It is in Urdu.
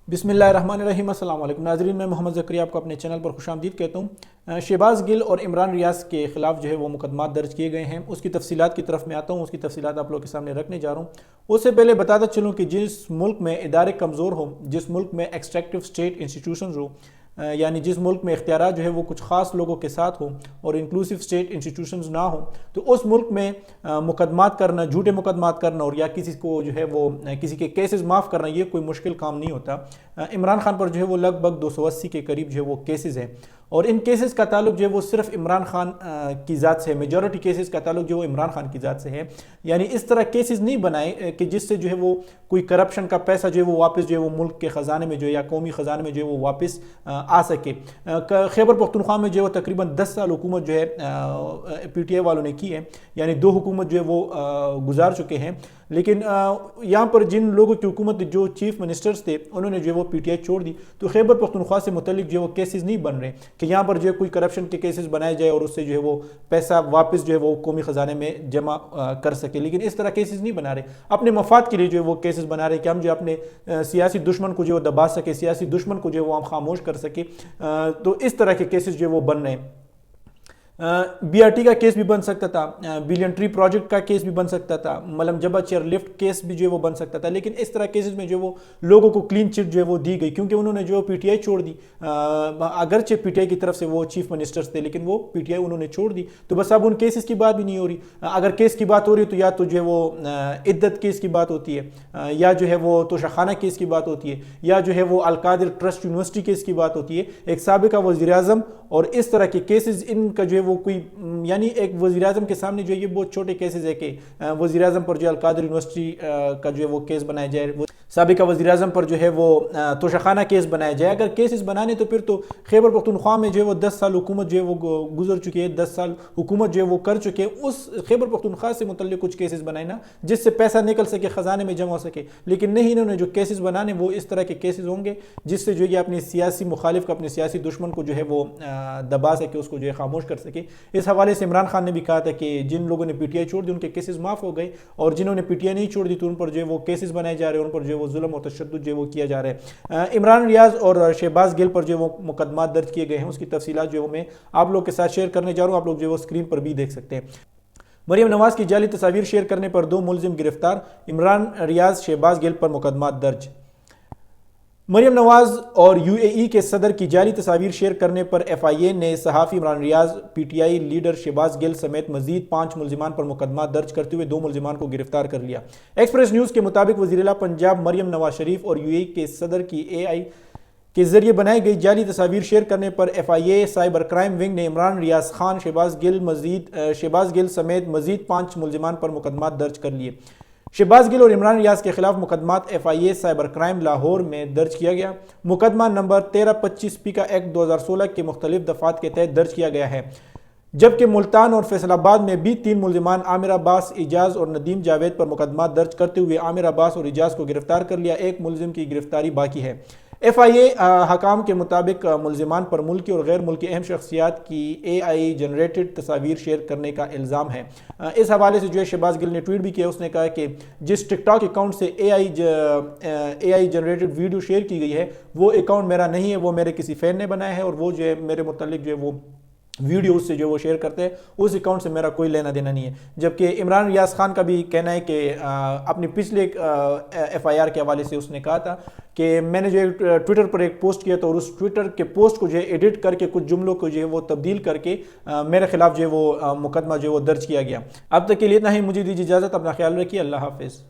بسم اللہ الرحمن الرحیم۔ السلام علیکم ناظرین، میں محمد زکریا آپ کو اپنے چینل پر خوش آمدید کہتا ہوں۔ شہباز گل اور عمران ریاض کے خلاف جو ہے وہ مقدمات درج کیے گئے ہیں، اس کی تفصیلات کی طرف میں آتا ہوں، اس کی تفصیلات آپ لوگوں کے سامنے رکھنے جا رہا ہوں۔ اس سے پہلے بتاتا چلوں کہ جس ملک میں ادارے کمزور ہوں، جس ملک میں ایکسٹریکٹیو اسٹیٹ انسٹیٹیوشنز ہوں، یعنی جس ملک میں اختیارات جو ہے وہ کچھ خاص لوگوں کے ساتھ ہوں اور انکلوسیو اسٹیٹ انسٹیٹیوشنز نہ ہوں، تو اس ملک میں مقدمات کرنا، جھوٹے مقدمات کرنا اور یا کسی کو جو ہے وہ کسی کے کیسز معاف کرنا، یہ کوئی مشکل کام نہیں ہوتا۔ عمران خان پر جو ہے وہ لگ بھگ 280 کے قریب جو ہے وہ کیسز ہیں، اور ان کیسز کا تعلق جو ہے وہ صرف عمران خان کی ذات سے ہے۔ میجورٹی کیسز کا تعلق جو ہے وہ عمران خان کی ذات سے ہے، یعنی اس طرح کیسز نہیں بنائے کہ جس سے جو ہے وہ کوئی کرپشن کا پیسہ جو ہے وہ واپس جو ہے وہ ملک کے خزانے میں جو ہے یا قومی خزانے میں جو ہے وہ واپس آ سکے۔ خیبر پختونخوا میں جو ہے وہ تقریباً 10 سال حکومت جو ہے پی ٹی آئی والوں نے کی ہے، یعنی 2 حکومت جو ہے وہ گزار چکے ہیں، لیکن یہاں پر جن لوگوں کی حکومت جو چیف منسٹرز تھے انہوں نے جو ہے وہ پی ٹی آئی چھوڑ دی، تو خیبر پختونخوا سے متعلق جو ہے وہ کیسز نہیں بن رہے کہ یہاں پر جو ہے کوئی کرپشن کے کیسز بنائے جائے اور اس سے جو ہے وہ پیسہ واپس جو ہے وہ قومی خزانے میں جمع کر سکے، لیکن اس طرح کیسز نہیں بنا رہے۔ اپنے مفاد کے لیے جو ہے وہ کیسز بنا رہے کہ ہم جو اپنے سیاسی دشمن کو جو ہے دبا سکے، سیاسی دشمن کو جو ہے وہ ہم خاموش کر سکے، تو اس طرح کے کیسز جو ہے وہ بن رہے ہیں۔ بی آر ٹی کا کیس بھی بن سکتا تھا، بلین ٹری پروجیکٹ کا کیس بھی بن سکتا تھا، ملم جبہ چیئر لفٹ کیس بھی جو ہے وہ بن سکتا تھا، لیکن اس طرح کیسز میں جو وہ لوگوں کو کلین چٹ جو ہے وہ دی گئی، کیونکہ انہوں نے جو پی ٹی آئی چھوڑ دی۔ اگرچہ پی ٹی آئی کی طرف سے وہ چیف منسٹرز تھے، لیکن وہ پی ٹی آئی انہوں نے چھوڑ دی، تو بس اب ان کیسز کی بات بھی نہیں ہو رہی۔ اگر کیس کی بات ہو رہی ہے تو یا تو جو ہے وہ عدت کیس کی بات ہوتی ہے، یا جو ہے وہ توشہ خانہ کیس کی بات ہوتی ہے، یا جو ہے وہ القادر ٹرسٹ یونیورسٹی کیس کی بات ہوتی ہے۔ ایک سابقہ وزیر اعظم اور اس طرح کے کیسز، ان کا جو ہے وہ کوئی، یعنی ایک وزیر اعظم کے سامنے جو ہے یہ بہت چھوٹے کیسز ہے کہ وزیر اعظم پر جو القادر یونیورسٹی کا جو ہے وہ کیس بنایا جائے، سابقہ وزیر اعظم پر جو ہے وہ توشہ خانہ کیس بنایا جائے۔ اگر کیسز بنانے تو پھر تو خیبر پختونخوا میں جو ہے وہ 10 سال حکومت جو ہے وہ گزر چکی ہے، 10 سال حکومت جو ہے وہ کر چکے، اس خیبر پختونخوا سے متعلق کچھ کیسز بنائے نا جس سے پیسہ نکل سکے، خزانے میں جمع ہو سکے، لیکن نہیں، انہوں نے جو کیسز بنانے وہ اس طرح کے کیسز ہوں گے جس سے جو ہے اپنے سیاسی مخالف کو، اپنے سیاسی دشمن کو جو ہے وہ دبا سکے، اس کو جو ہے خاموش کر سکے۔ اس حوالے سے عمران خان نے بھی کہا تھا کہ جن لوگوں نے پی ٹی آئی چھوڑ دی ان کے کیسز معاف ہو گئے، اور جنہوں نے پی ٹی آئی نہیں چھوڑ دی تو ان پر جو ہے وہ کیسز بنائے جا رہے ہیں، ان پر جو ہے وہ ظلم اور تشدد جو ہے وہ کیا جا رہا ہے۔ عمران ریاض اور شہباز گل پر جو ہے وہ مقدمات درج کیے گئے ہیں، اس کی تفصیلات جو ہے میں آپ لوگ کے ساتھ شیئر کرنے جا رہا ہوں، آپ لوگ جو ہے وہ اسکرین پر بھی دیکھ سکتے ہیں۔ مریم نواز کی جعلی تصاویر شیئر کرنے پر 2 ملزم گرفتار، عمران ریاض شہباز گل پر مقدمات درج۔ مریم نواز اور یو اے ای کے صدر کی جعلی تصاویر شیئر کرنے پر ایف آئی اے نے صحافی Imran Riaz, P T I leader Shahbaz Gill سمیت مزید 5 ملزمان پر مقدمات درج کرتے ہوئے 2 ملزمان کو گرفتار کر لیا۔ ایکسپریس نیوز کے مطابق وزیر اعلیٰ پنجاب مریم نواز شریف اور یو اے ای کے صدر کی اے آئی کے ذریعے بنائی گئی جعلی تصاویر شیئر کرنے پر F I A cyber crime wing نے عمران ریاض خان، شہباز گل سمیت مزید 5 ملزمان پر مقدمات درج کر لیے۔ شہباز گل اور عمران ریاض کے خلاف مقدمات F I A cyber crime Lahore میں درج کیا گیا۔ مقدمہ نمبر 1325 پی کا ایکٹ 2016 کے مختلف دفعات کے تحت درج کیا گیا ہے، جبکہ ملتان اور فیصل آباد میں بھی 3 ملزمان عامر عباس، اعجاز اور ندیم جاوید پر مقدمات درج کرتے ہوئے عامر عباس اور اعجاز کو گرفتار کر لیا۔ ایک ملزم کی گرفتاری باقی ہے۔ ایف آئی اے حکام کے مطابق ملزمان پر ملکی اور غیر ملکی اہم شخصیات کی اے آئی جنریٹڈ تصاویر شیئر کرنے کا الزام ہے۔ اس حوالے سے جو ہے شہباز گل نے ٹویٹ بھی کیا، اس نے کہا کہ جس ٹک ٹاک اکاؤنٹ سے اے آئی جنریٹڈ ویڈیو شیئر کی گئی ہے وہ اکاؤنٹ میرا نہیں ہے، وہ میرے کسی فین نے بنایا ہے، اور وہ جو ہے میرے متعلق جو ہے وہ ویڈیو اس سے جو وہ شیئر کرتے ہیں اس اکاؤنٹ سے میرا کوئی لینا دینا نہیں ہے۔ جبکہ عمران ریاض خان کا بھی کہنا ہے کہ اپنی پچھلے ایف آئی آر کے حوالے سے اس نے کہا تھا کہ میں نے جو ہے ٹویٹر پر ایک پوسٹ کیا تھا، اور اس ٹویٹر کے پوسٹ کو جو ہے ایڈٹ کر کے کچھ جملوں کو جو ہے وہ تبدیل کر کے میرے خلاف جو ہے وہ مقدمہ جو ہے وہ درج کیا گیا۔ اب تک کے لیے اتنا ہی، مجھے دیجیے اجازت، اپنا خیال رکھیے، اللہ حافظ۔